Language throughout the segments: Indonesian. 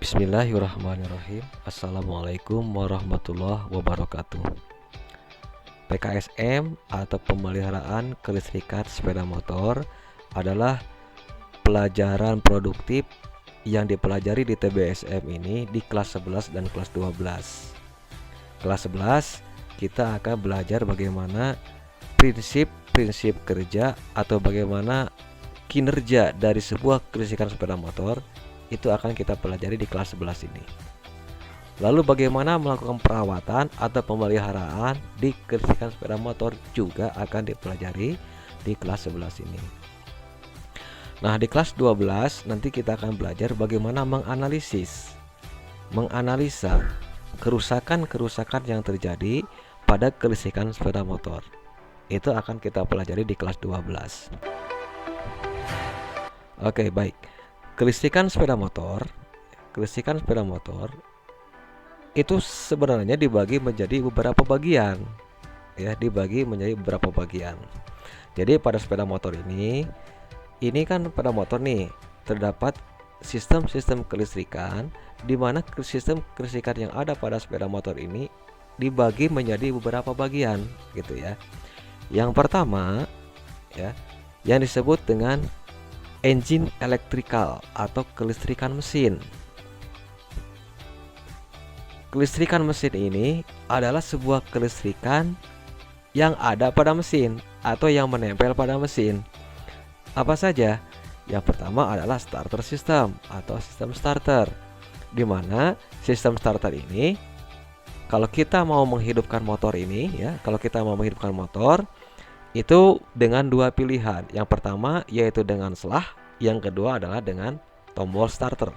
Bismillahirrahmanirrahim. Assalamualaikum warahmatullahi wabarakatuh. PKSM atau pemeliharaan kelistrikan sepeda motor adalah pelajaran produktif yang dipelajari di TBSM ini di kelas 11 dan kelas 12. Kelas 11 kita akan belajar bagaimana prinsip-prinsip kerja atau bagaimana kinerja dari sebuah kelistrikan sepeda motor. Itu akan kita pelajari di kelas 11 ini. Lalu bagaimana melakukan perawatan atau pemeliharaan di kelistrikan sepeda motor juga akan dipelajari di kelas 11 ini. Nah, di kelas 12 nanti kita akan belajar bagaimana menganalisa kerusakan-kerusakan yang terjadi pada kelistrikan sepeda motor. Itu akan kita pelajari di kelas 12. Oke, baik. Kelistrikan sepeda motor itu sebenarnya dibagi menjadi beberapa bagian, ya, Jadi pada sepeda motor ini kan sepeda motor nih terdapat sistem-sistem kelistrikan, di mana sistem kelistrikan yang ada pada sepeda motor ini dibagi menjadi beberapa bagian, gitu ya. Yang pertama, ya, yang disebut dengan engine electrical atau kelistrikan mesin. Kelistrikan mesin ini adalah sebuah kelistrikan yang ada pada mesin atau yang menempel pada mesin. Apa saja? Yang pertama adalah starter system atau sistem starter, di mana sistem starter ini kalau kita mau menghidupkan motor itu dengan dua pilihan. Yang pertama yaitu dengan selah, yang kedua adalah dengan tombol starter.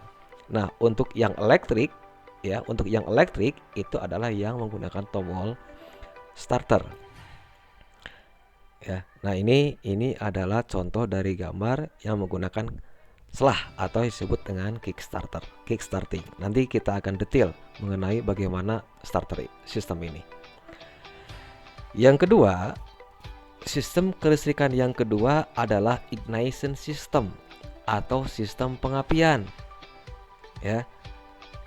Nah, untuk yang elektrik itu adalah yang menggunakan tombol starter. Ya. Nah, ini adalah contoh dari gambar yang menggunakan selah atau disebut dengan kickstarting. Nanti kita akan detail mengenai bagaimana starter sistem ini. Yang kedua, sistem kelistrikan yang kedua adalah ignition system atau sistem pengapian. Ya.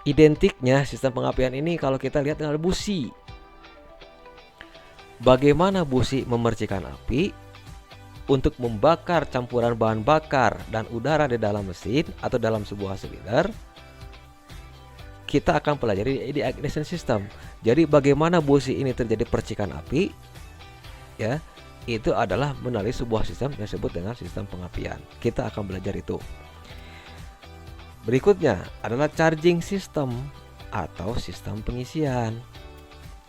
Identiknya sistem pengapian ini kalau kita lihat dengan busi. Bagaimana busi memercikan api untuk membakar campuran bahan bakar dan udara di dalam mesin atau dalam sebuah silinder. Kita akan pelajari di ignition system. Jadi bagaimana busi ini terjadi percikan api, ya, itu adalah melalui sebuah sistem yang disebut dengan sistem pengapian. Kita akan belajar itu. Berikutnya adalah charging system atau sistem pengisian.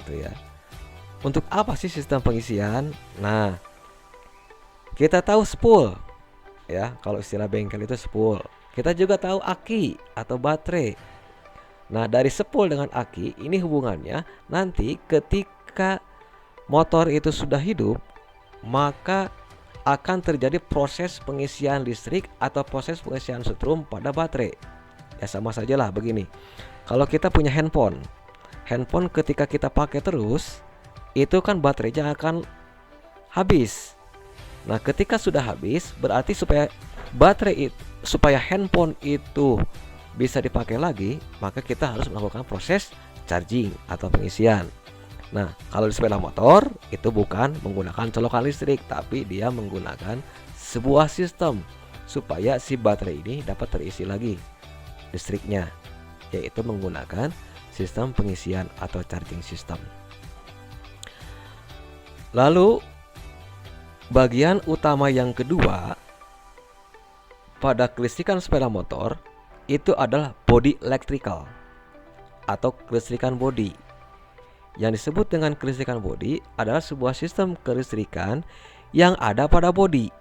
Itu ya. Untuk apa sih sistem pengisian? Nah, kita tahu spool, ya. Kalau istilah bengkel itu spool. Kita juga tahu aki atau baterai. Nah, dari spool dengan aki ini hubungannya nanti ketika motor itu sudah hidup, maka akan terjadi proses pengisian listrik atau proses pengisian setrum pada baterai. Ya, sama sajalah begini. Kalau kita punya handphone ketika kita pakai terus, itu kan baterainya akan habis. Nah, ketika sudah habis, berarti supaya handphone itu bisa dipakai lagi, maka kita harus melakukan proses charging atau pengisian. Nah, kalau di sepeda motor itu bukan menggunakan colokan listrik, tapi dia menggunakan sebuah sistem supaya si baterai ini dapat terisi lagi listriknya, yaitu menggunakan sistem pengisian atau charging system. Lalu bagian utama yang kedua pada kelistrikan sepeda motor itu adalah body electrical atau kelistrikan bodi. Yang disebut dengan kelistrikan bodi adalah sebuah sistem kelistrikan yang ada pada bodi,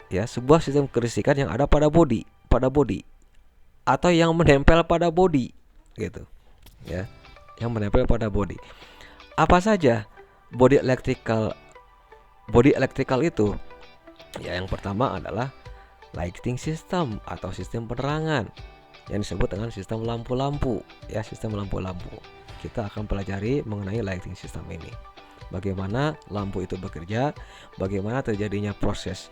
ya, sebuah sistem kelistrikan yang ada pada bodi atau yang menempel pada bodi, gitu, ya, yang menempel pada bodi. Apa saja body electrical itu? Ya, yang pertama adalah lighting system atau sistem penerangan yang disebut dengan sistem lampu-lampu, ya, sistem lampu-lampu. Kita akan pelajari mengenai lighting system ini. Bagaimana lampu itu bekerja, bagaimana terjadinya proses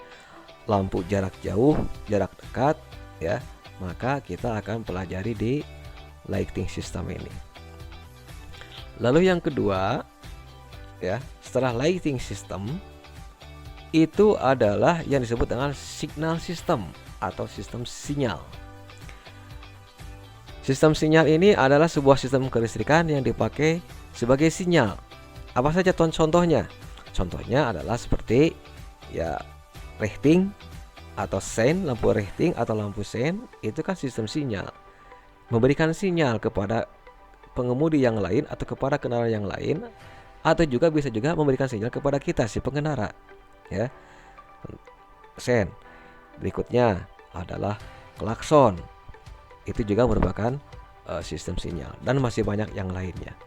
lampu jarak jauh, jarak dekat, ya. Maka kita akan pelajari di lighting system ini. Lalu yang kedua, ya, setelah lighting system itu adalah yang disebut dengan signal system atau sistem sinyal. Sistem sinyal ini adalah sebuah sistem kelistrikan yang dipakai sebagai sinyal. Apa saja contohnya? Contohnya adalah seperti ya rating atau sein, lampu rating atau lampu sein, itu kan sistem sinyal. Memberikan sinyal kepada pengemudi yang lain atau kepada kendaraan yang lain, atau juga bisa juga memberikan sinyal kepada kita si pengendara, ya. Sein. Berikutnya adalah klakson. Itu juga merupakan sistem sinyal, dan masih banyak yang lainnya.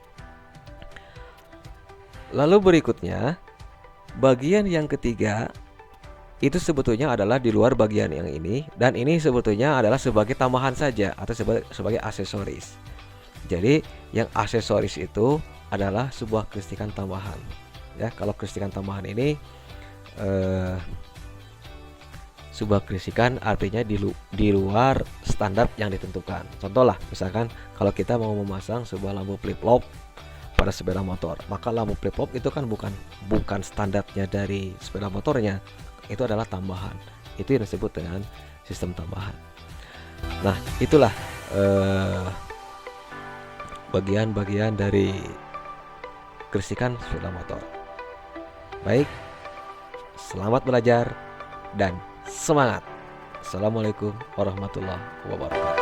Lalu berikutnya, bagian yang ketiga itu sebetulnya adalah di luar bagian yang ini, dan ini sebetulnya adalah sebagai tambahan saja atau sebagai aksesoris. Jadi yang aksesoris itu adalah sebuah kelistrikan tambahan. Ya, kalau kelistrikan tambahan ini sebuah kelistrikan artinya di luar standar yang ditentukan. Contoh lah, misalkan kalau kita mau memasang sebuah lampu flip-flop pada sepeda motor, maka lampu flip-flop itu kan bukan standarnya dari sepeda motornya, itu adalah tambahan. Itu yang disebut dengan sistem tambahan. Nah, itulah bagian-bagian dari kelistrikan sepeda motor. Baik, selamat belajar dan semangat. Assalamualaikum warahmatullahi wabarakatuh.